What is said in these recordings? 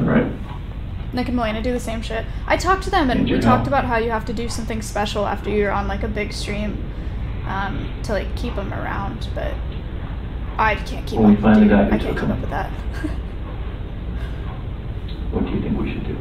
them, right? Nick and Melina do the same shit. I talked to them and we talked about how you have to do something special after you're on like a big stream to like keep them around, but I can't keep up. I can't keep up with that. What do you think we should do?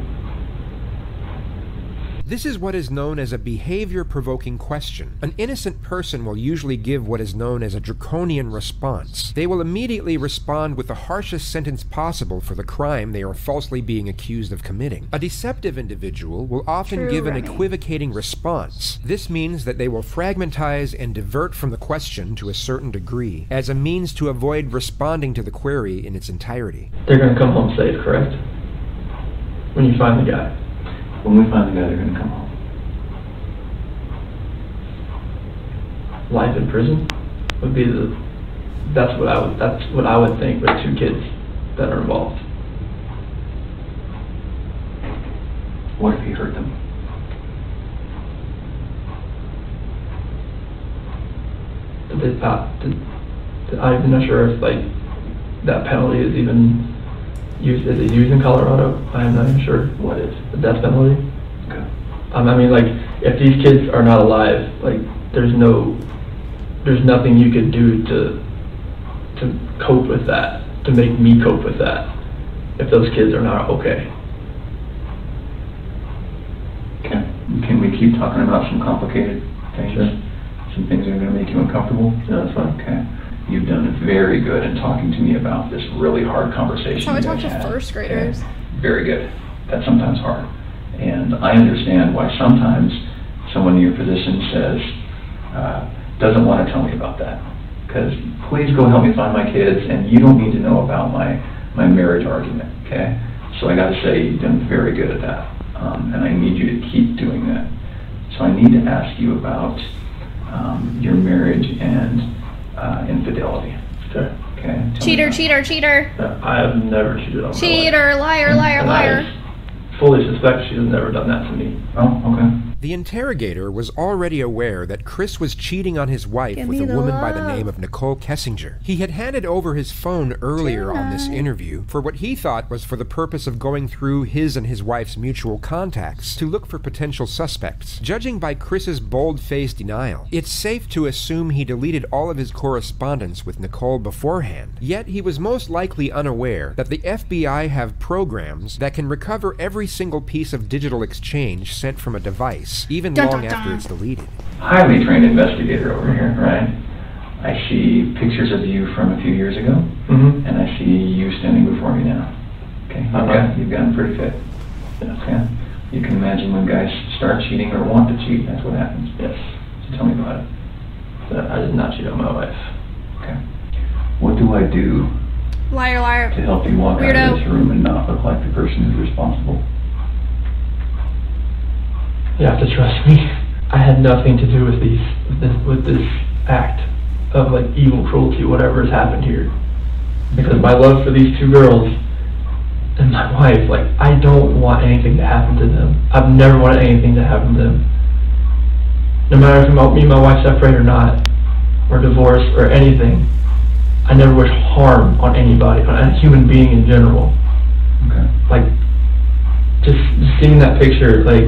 This is what is known as a behavior-provoking question. An innocent person will usually give what is known as a draconian response. They will immediately respond with the harshest sentence possible for the crime they are falsely being accused of committing. A deceptive individual will often give an equivocating response. This means that they will fragmentize and divert from the question to a certain degree, as a means to avoid responding to the query in its entirety. They're going to come home safe, correct? When you find the guy. When we find the guy, they're going to come home. Life in prison would be that's what I would think with 2 kids that are involved. What if he hurt them? I'm not sure if like that penalty is even used. Is it used in Colorado? I'm not even sure. What is the death penalty? Okay. I mean, like, if these kids are not alive, like, there's nothing you could do to cope with that, to make me cope with that, if those kids are not okay. Okay. Can we keep talking about some complicated things? Sure. Some things that are going to make you uncomfortable? Yeah, that's fine. Okay. You've done very good in talking to me about this really hard conversation. That's how I talk to first graders. Okay. Very good. That's sometimes hard. And I understand why sometimes someone in your position says, doesn't want to tell me about that. Because please go help me find my kids, and you don't need to know about my marriage argument, okay? So I got to say, you've done very good at that. And I need you to keep doing that. So I need to ask you about your marriage and infidelity. Sure. Okay. Cheater, cheater, cheater. I have never cheated on my wife. Cheater, liar, liar, liar. I fully suspect she has never done that to me. Oh, okay. The interrogator was already aware that Chris was cheating on his wife with a woman by the name of Nicole Kessinger. He had handed over his phone earlier on this interview for what he thought was for the purpose of going through his and his wife's mutual contacts to look for potential suspects. Judging by Chris's bold-faced denial, it's safe to assume he deleted all of his correspondence with Nicole beforehand. Yet he was most likely unaware that the FBI have programs that can recover every single piece of digital exchange sent from a device, even long after it's deleted. Highly trained investigator over here, right? I see pictures of you from a few years ago, and I see you standing before me now. Okay, you've gotten pretty fit. Okay, you can imagine when guys start cheating or want to cheat, that's what happens. Yes. So tell me about it. I did not cheat on my wife. Okay. What do I do Liar, liar. to help you walk out of this room and not look like the person who's responsible? You have to trust me. I had nothing to do with this act of like evil cruelty, whatever has happened here. Because my love for these 2 girls and my wife, like, I don't want anything to happen to them. I've never wanted anything to happen to them. No matter if me and my wife separate or not, or divorce or anything, I never wish harm on anybody, on a human being in general. Okay. Like, just seeing that picture, like,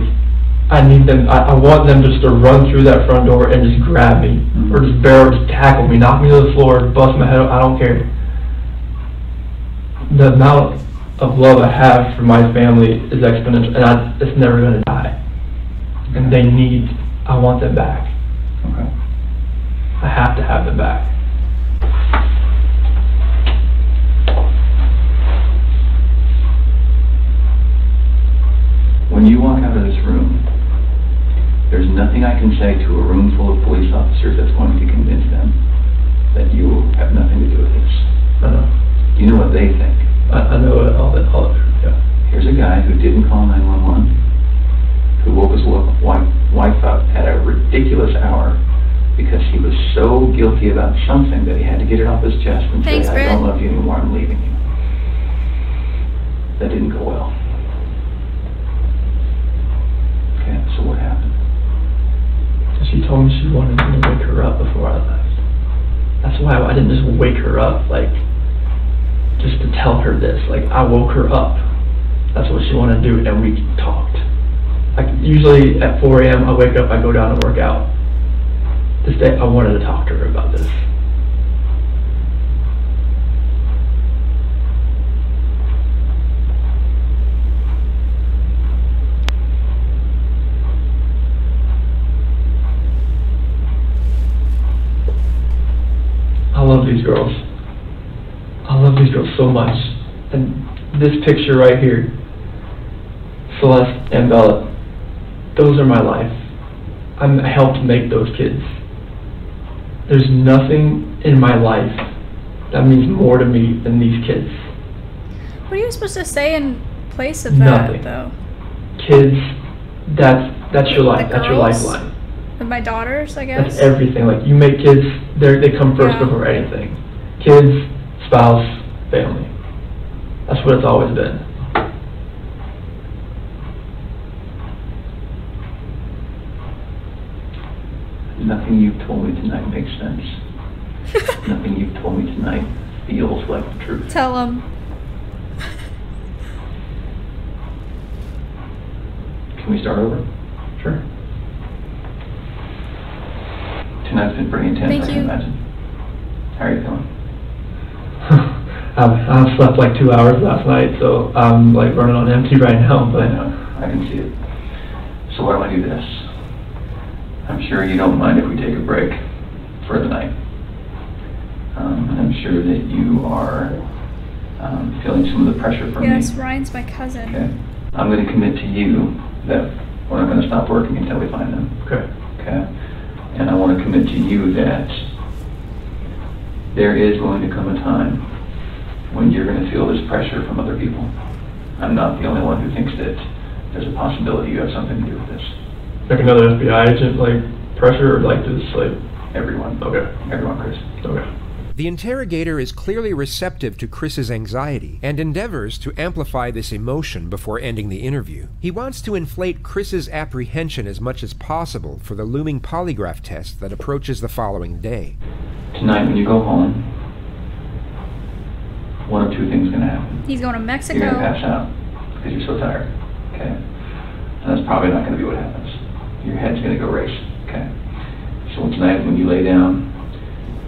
I need them. I want them just to run through that front door and just grab me, or just just tackle me, knock me to the floor, bust my head up. I don't care. The amount of love I have for my family is exponential, and it's never going to die. And I want them back. Okay. I have to have them back. When you walk out of this room, there's nothing I can say to a room full of police officers that's going to convince them that you have nothing to do with this. I know. You know what they think. I know all that. Yeah. Here's a guy who didn't call 911, who woke his wife up at a ridiculous hour because he was so guilty about something that he had to get it off his chest and say, I don't love you anymore, I'm leaving you. That didn't go well. Okay, so what happened? She told me she wanted me to wake her up before I left. That's why I didn't just wake her up, like, just to tell her this. Like, I woke her up. That's what she wanted to do, and we talked. Like, usually at 4 a.m. I wake up, I go down to work out. This day, I wanted to talk to her about this. I love these girls. I love these girls so much. And this picture right here, Celeste and Bella, those are my life. I helped make those kids. There's nothing in my life that means more to me than these kids. What are you supposed to say in place of that, Nothing. though? Kids, that's your life. That's your lifeline. With my daughters, I guess? That's everything. Like, you make kids, they come first before anything. Kids, spouse, family. That's what it's always been. Nothing you've told me tonight makes sense. Nothing you've told me tonight feels like the truth. Tell them. Can we start over? Sure. Tonight's been pretty intense, Thank I can you. imagine. How are you feeling? I slept like 2 hours last night, so I'm like running on empty right now, but I know, I can see it. So why don't I do this? I'm sure you don't mind if we take a break for the night. I'm sure that you are feeling some of the pressure from me. Yes, Ryan's my cousin. Okay. I'm going to commit to you that we're not going to stop working until we find them. okay. Okay? And I want to commit to you that there is going to come a time when you're going to feel this pressure from other people. I'm not the only one who thinks that there's a possibility you have something to do with this. Like another FBI agent, like pressure, or like just like Everyone. okay, Everyone, Chris. okay. The interrogator is clearly receptive to Chris's anxiety and endeavors to amplify this emotion before ending the interview. He wants to inflate Chris's apprehension as much as possible for the looming polygraph test that approaches the following day. Tonight when you go home, one of two things is going to happen. He's going to Mexico. You're going to pass out because you're so tired. Okay? And that's probably not going to be what happens. Your head's going to go race. Okay? So tonight when you lay down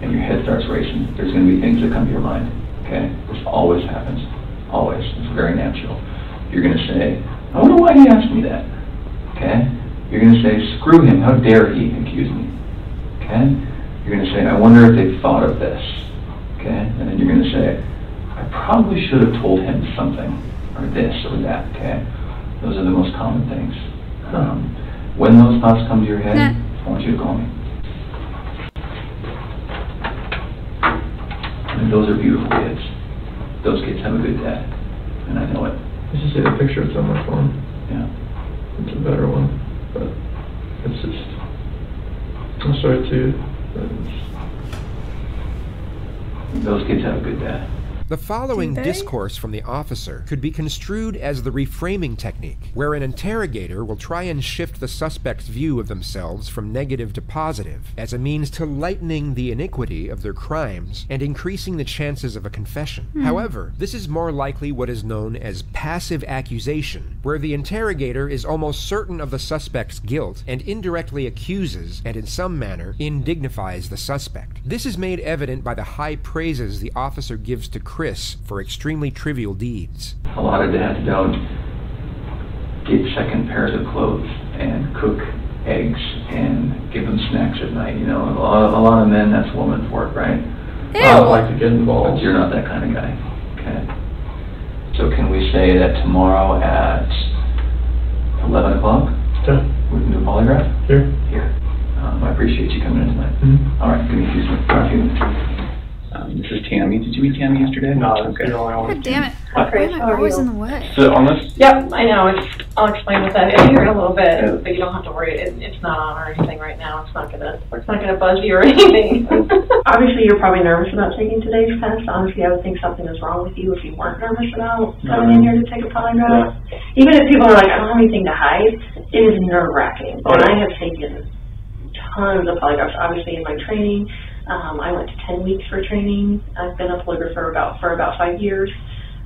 and your head starts racing, there's going to be things that come to your mind. Okay? This always happens. Always. It's very natural. You're going to say, I wonder why he asked me that. Okay? You're going to say, screw him. How dare he accuse me. Okay? You're going to say, I wonder if they thought of this. Okay? And then you're going to say, I probably should have told him something, or this or that. Okay? Those are the most common things. When those thoughts come to your head, I want you to call me. And those are beautiful kids. Those kids have a good dad, and I know it. Let's just see the picture it's on my phone. Yeah. It's a better one, but it's just. I'm sorry too. Those kids have a good dad. The following Do they? discourse from the officer could be construed as the reframing technique, where an interrogator will try and shift the suspect's view of themselves from negative to positive, as a means to lightening the iniquity of their crimes and increasing the chances of a confession. However, this is more likely what is known as passive accusation, where the interrogator is almost certain of the suspect's guilt and indirectly accuses and in some manner indignifies the suspect. This is made evident by the high praises the officer gives to Chris for extremely trivial deeds. A lot of dads don't get second pairs of clothes and cook eggs and give them snacks at night. You know, a lot of men, that's woman's work, right? Ew. I don't like to get involved. But you're not that kind of guy. Okay. So can we say that tomorrow at 11 o'clock Yeah. we can do a polygraph? Here. Here. I appreciate you coming in tonight. Mm-hmm. All right, give me a few minutes. This is Tammy. Did you meet Tammy yesterday? No, Okay. God damn it. Okay, Why am how I are always you? in the way? So on this, Yep, I know. I'll explain what that is here in a little bit, but you don't have to worry. It's not on or anything right now. It's not gonna buzz you or anything. Obviously, you're probably nervous about taking today's test. Honestly, I would think something is wrong with you if you weren't nervous about coming in here to take a polygraph. Even if people are like, I don't have anything to hide, it is nerve-wracking. And I have taken tons of polygraphs. Obviously, in my training, I went to 10 weeks for training. I've been a polygrapher for about 5 years.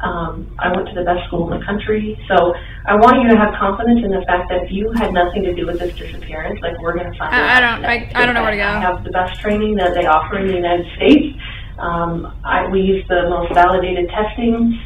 I went to the best school in the country, so I want you to have confidence in the fact that if you had nothing to do with this disappearance, like, we're going to find out. I don't know where to go. I have the best training that they offer in the United States. We use the most validated testing.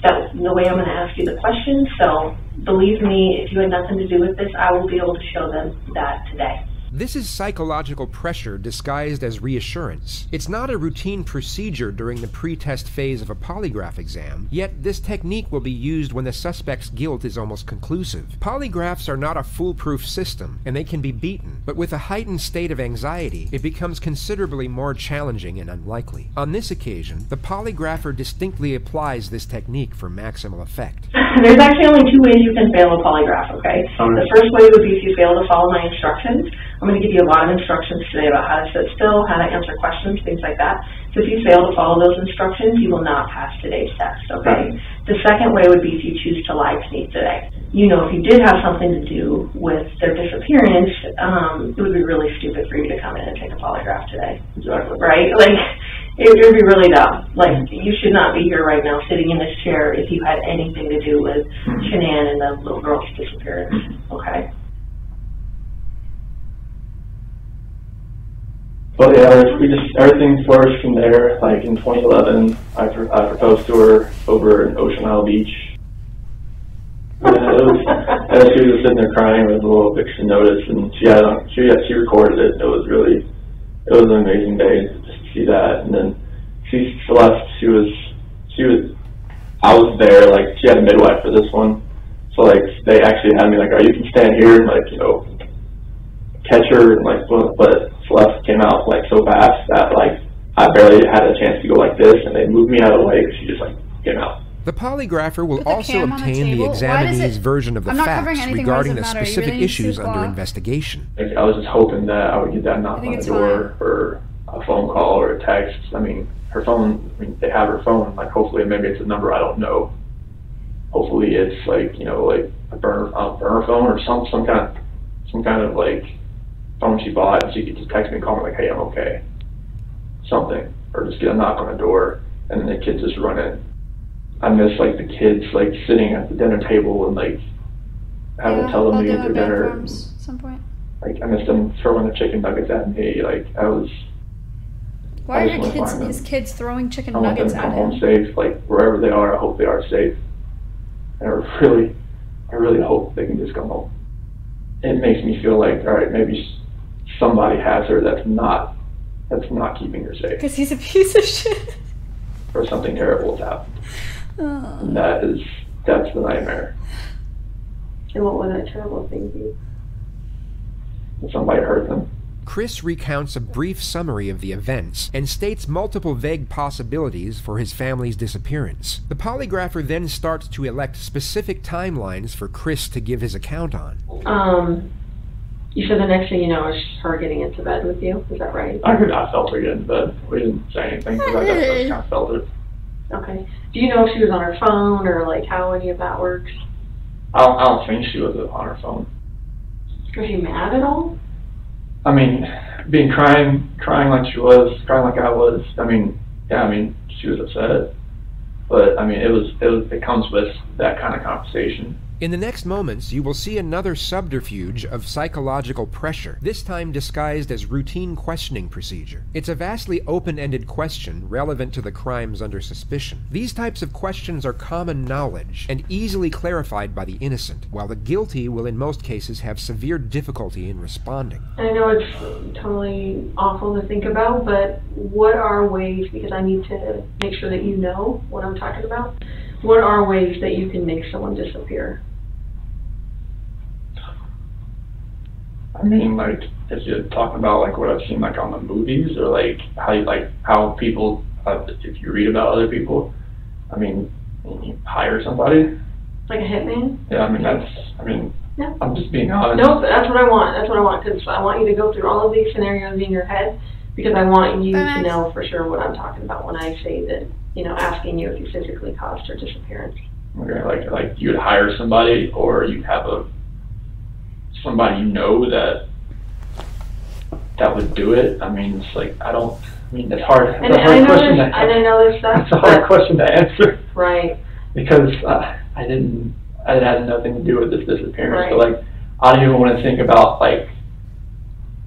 That's the way I'm going to ask you the questions. So believe me, if you had nothing to do with this, I will be able to show them that today. This is psychological pressure disguised as reassurance. It's not a routine procedure during the pre-test phase of a polygraph exam, yet this technique will be used when the suspect's guilt is almost conclusive. Polygraphs are not a foolproof system, and they can be beaten, but with a heightened state of anxiety, it becomes considerably more challenging and unlikely. On this occasion, the polygrapher distinctly applies this technique for maximal effect. There's actually only two ways you can fail a polygraph, okay? The first way would be if you fail to follow my instructions. I'm going to give you a lot of instructions today about how to sit still, how to answer questions, things like that. So if you fail to follow those instructions, you will not pass today's test, okay? The second way would be if you choose to lie to me today. You know, if you did have something to do with their disappearance, it would be really stupid for you to come in and take a polygraph today. Exactly. Right? Like, it would be really dumb. Like, you should not be here right now sitting in this chair if you had anything to do with Shanann and the little girl's disappearance, okay? But yeah, everything flourished from there. Like in 2011, I proposed to her over in Ocean Isle Beach. And she was just sitting there crying with a little eviction notice, and she recorded it. It was an amazing day just to see that. And then Celeste, I was there, like, she had a midwife for this one. So like, they actually had me like, you can stand here and like, you know, catch her, and like, but Celeste came out like so fast that like I barely had a chance to go like this, and they moved me out of the way because she just like came out. The polygrapher will also obtain the examinee's version of the facts regarding the specific issues under investigation. I was just hoping that I would get that knock on the door or a phone call or a text. I mean, her phone, they have her phone, like hopefully maybe it's a number I don't know. Hopefully it's like, you know, like a burner phone or some kind of like phone she bought, and she could just text me and call me like, hey, I'm okay. Something. Or just get a knock on the door, and then the kids just run in. I miss like the kids like sitting at the dinner table and like having to tell them to get their dinner. At some point. Like I miss them throwing the chicken nuggets at me. Like Why are his kids throwing chicken nuggets at him? I want them to come home safe. Like wherever they are, I hope they are safe. And I really hope they can just come home. It makes me feel like, all right, maybe somebody has her that's not keeping her safe. Because he's a piece of shit. Or something terrible has happened. And that's the nightmare. And what would that terrible thing be? Somebody hurt them. Chris recounts a brief summary of the events and states multiple vague possibilities for his family's disappearance. The polygrapher then starts to elect specific timelines for Chris to give his account on. You said the next thing you know is her getting into bed with you, is that right? I felt her get into bed. We didn't say anything because I kind of felt it. Okay. Do you know if she was on her phone or like how any of that works? I don't think she was on her phone. Was she mad at all? I mean, crying like she was, crying like I was. I mean, yeah, she was upset. But I mean, it comes with that kind of conversation. In the next moments, you will see another subterfuge of psychological pressure, this time disguised as routine questioning procedure. It's a vastly open-ended question relevant to the crimes under suspicion. These types of questions are common knowledge and easily clarified by the innocent, while the guilty will in most cases have severe difficulty in responding. And I know it's totally awful to think about, but what are ways, because I need to make sure that you know what I'm talking about, what are ways that you can make someone disappear? I mean, like, if you're talking about, like, what I've seen, like, on the movies, or, like, how people, if you read about other people, I mean, you hire somebody. Like a hitman? Yeah, yeah. I'm just being honest. No, that's what I want, because I want you to go through all of these scenarios in your head, because I want you to know for sure what I'm talking about when I say that, you know, asking you if you physically caused her disappearance. Okay, like you would hire somebody, or you have somebody you know that would do it. I mean, it's like, it's hard. It's a hard question to answer. Right. Because it had nothing to do with this disappearance. Right. But like, I don't even want to think about like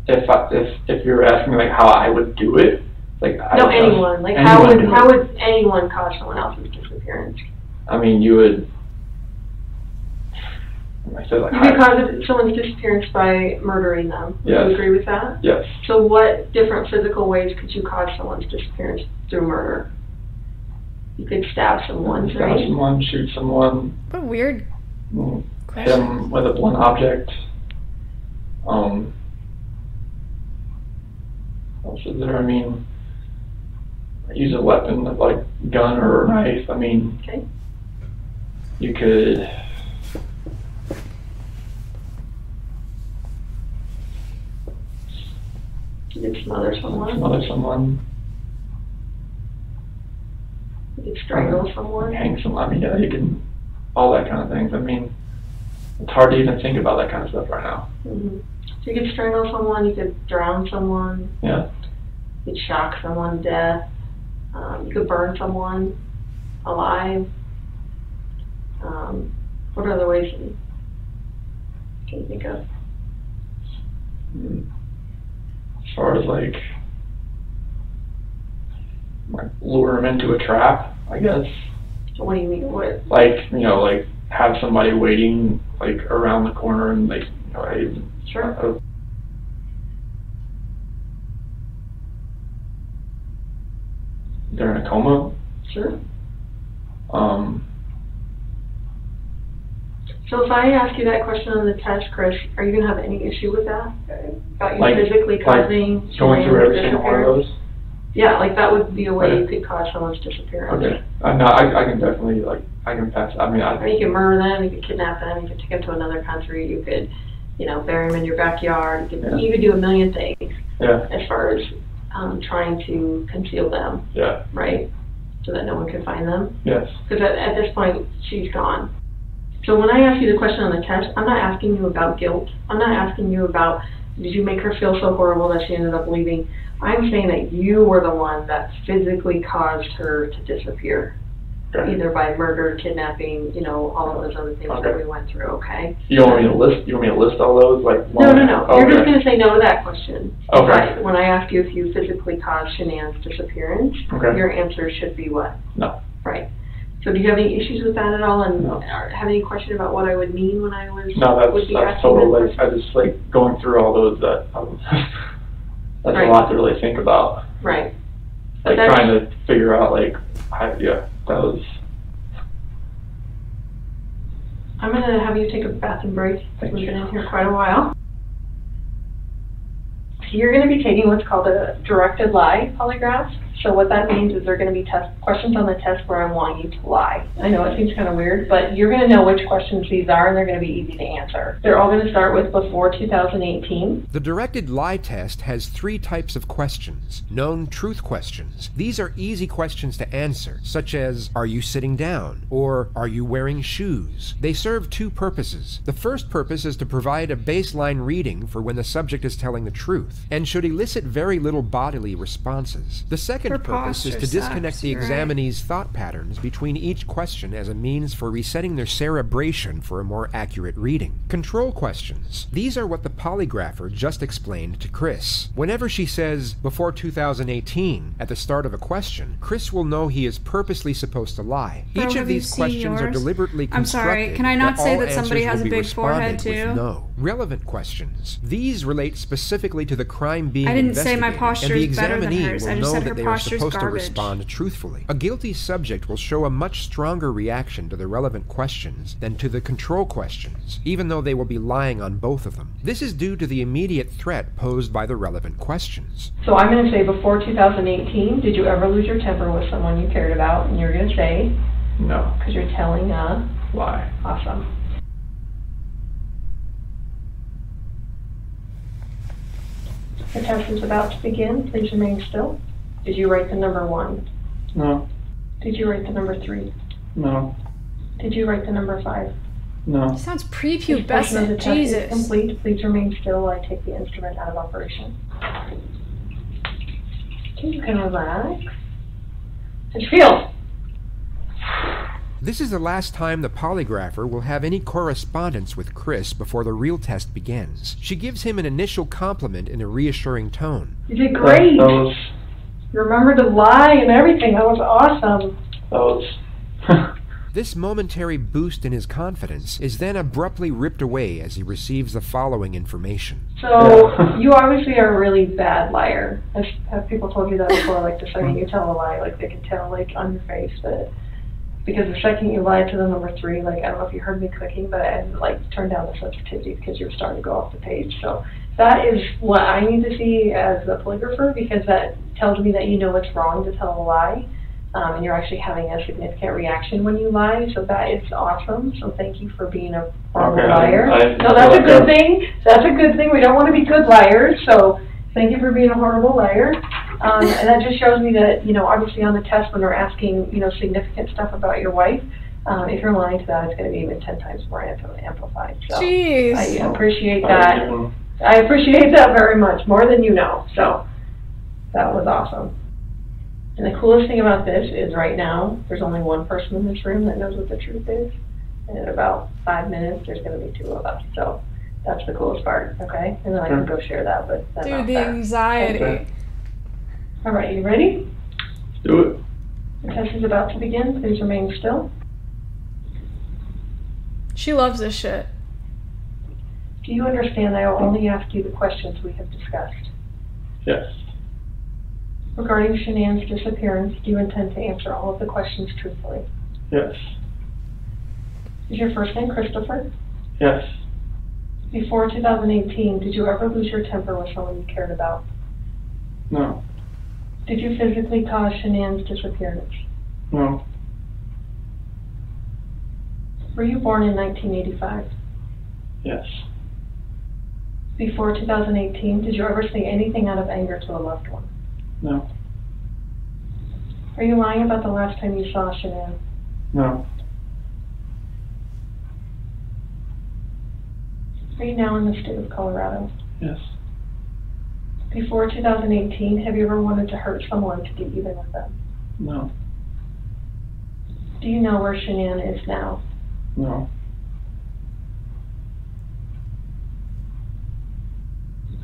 if you're asking me like how I would do it. Like no, anyone. Like how would anyone cause someone else's disappearance? I mean, you would. I said like you could cause someone's disappearance by murdering them. Yes. Do you agree with that? Yes. So what different physical ways could you cause someone's disappearance through murder? You could stab someone, stab right? someone, shoot someone. What a weird Hit them with a blunt object. What else is there? I mean, use a weapon like gun or a knife. I mean, okay. You could. You could smother someone. Smother someone. You could strangle someone. Hang someone. I mean, yeah, you can. All that kind of things. I mean, it's hard to even think about that kind of stuff right now. Mm-hmm. So you could strangle someone. You could drown someone. Yeah. You could shock someone to death. You could burn someone alive. What other ways can you think of? As far as like lure them into a trap, I guess. So what do you mean? What? Like, like have somebody waiting like around the corner and like, Sure. They're in a coma. Sure. So if I ask you that question on the test, Chris, are you going to have any issue with that? About you physically causing going through every single one of those? Yeah, like that would be a way you could cause someone's disappearance. Okay. No, I can definitely, I can pass. I mean, you could murder them, you could kidnap them, you could take them to another country, you could, bury them in your backyard, you could do a million things. Yeah. As far as trying to conceal them. Yeah. Right? So that no one could find them. Yes. Because at this point, she's gone. So when I ask you the question on the test, I'm not asking you about guilt. I'm not asking you about, did you make her feel so horrible that she ended up leaving? I'm saying that you were the one that physically caused her to disappear. Okay. Either by murder, kidnapping, all of those other things that we went through, okay? You want me to list all those? No. Oh, you're just going to say no to that question. Okay. Right. When I ask you if you physically caused Shanann's disappearance, your answer should be what? No. Right. So do you have any issues with that at all, and no. Have any question about what I would mean when I was? No, that's totally. I just going through all those. That's a lot to really think about. Right. Like trying to figure out that was. I'm gonna have you take a bathroom break. We've been in here quite a while. So you're going to be taking what's called a directed lie polygraph. So what that means is there are going to be questions on the test where I want you to lie. I know it seems kind of weird, but you're going to know which questions these are, and they're going to be easy to answer. They're all going to start with before 2018. The directed lie test has 3 types of questions. Known truth questions. These are easy questions to answer, such as, are you sitting down? Or, are you wearing shoes? They serve 2 purposes. The first purpose is to provide a baseline reading for when the subject is telling the truth, and should elicit very little bodily responses. The second purpose is to disconnect the examinee's thought patterns between each question as a means for resetting their cerebration for a more accurate reading. Control questions. These are what the polygrapher just explained to Chris. Whenever she says, before 2018, at the start of a question, Chris will know he is purposely supposed to lie. Each of these questions are deliberately constructed. I'm sorry, can I not say that somebody has a big forehead too? No. Relevant questions. These relate specifically to the crime being investigated. I didn't say my and posture the is better than hers. I just said her posture is supposed garbage. to respond truthfully. A guilty subject will show a much stronger reaction to the relevant questions than to the control questions, even though they will be lying on both of them. This is due to the immediate threat posed by the relevant questions. So I'm going to say before 2018, did you ever lose your temper with someone you cared about? And you're going to say no, because you're telling a lie. Awesome. The test is about to begin. Please remain still. Did you write the number 1? No. Did you write the number 3? No. Did you write the number 5? No. Sounds prepubescent. Jesus. Is complete. Please remain still while I take the instrument out of operation. Okay, you can relax. How'd you feel? This is the last time the polygrapher will have any correspondence with Chris before the real test begins. She gives him an initial compliment in a reassuring tone. You did great. You remembered to lie and everything. That was awesome. This momentary boost in his confidence is then abruptly ripped away as he receives the following information. So, you obviously are a really bad liar. Have people told you that before? Like, the second you tell a lie, like, they can tell, like, on your face that... Because the second you lied to the number 3, like, I don't know if you heard me clicking, but I had, like, turned down the sensitivity because you were starting to go off the page. So, that is what I need to see as a polygrapher, because that tells me that you know it's wrong to tell a lie. And you're actually having a significant reaction when you lie, so that is awesome. So thank you for being a horrible liar. No, that's a good thing. That's a good thing. We don't want to be good liars, so thank you for being a horrible liar. And that just shows me that, you know, obviously on the test when they're asking, you know, significant stuff about your wife, if you're lying to that, it's going to be even 10 times more amplified. So Jeez. I appreciate that. I appreciate that very much, more than you know. So that was awesome. And the coolest thing about this is right now, there's only one person in this room that knows what the truth is. And in about 5 minutes, there's going to be 2 of us. So that's the coolest part, okay? And then I can go share that, but that's Dude, the anxiety. Okay. All right, you ready? Let's do it. The test is about to begin. Please remain still. She loves this shit. Do you understand I will only ask you the questions we have discussed? Yes. Regarding Shanann's disappearance, do you intend to answer all of the questions truthfully? Yes. Is your first name Christopher? Yes. Before 2018, did you ever lose your temper with someone you cared about? No. Did you physically cause Shanann's disappearance? No. Were you born in 1985? Yes. Before 2018, did you ever say anything out of anger to a loved one? No. Are you lying about the last time you saw Shanann? No. Are you now in the state of Colorado? Yes. Before 2018, have you ever wanted to hurt someone to get even with them? No. Do you know where Shanann is now? No.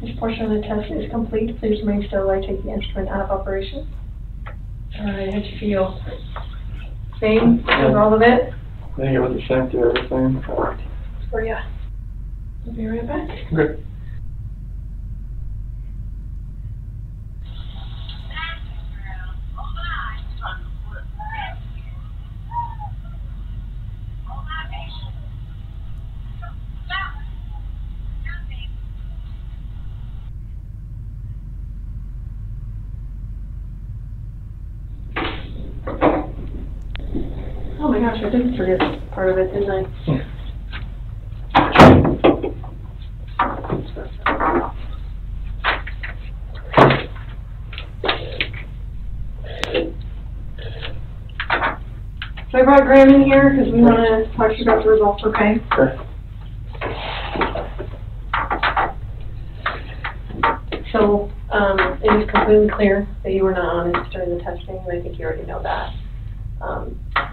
This portion of the test is complete. Please remain still while I take the instrument out of operation. All right, how'd you feel? Same with all of it? I think it was the same to everything. For ya. I'll be right back. Okay. Oh my gosh, I did forget part of it, didn't I? So I brought Graham in here because we want to talk to you about the results, okay? Okay. So, it is completely clear that you were not honest during the testing, and I think you already know that.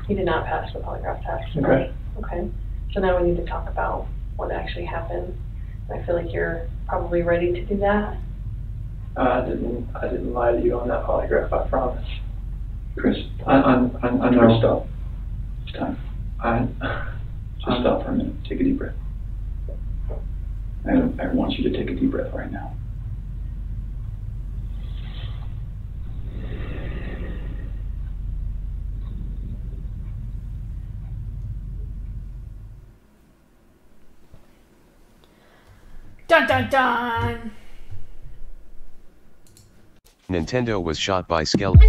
You did not pass the polygraph test. Okay. Okay. So now we need to talk about what actually happened. I feel like you're probably ready to do that. I didn't lie to you on that polygraph, I promise. Chris, I know. stop. It's time. Just stop for a minute. Take a deep breath. I want you to take a deep breath right now. Dun dun dun! Nintendo was shot by skeleton.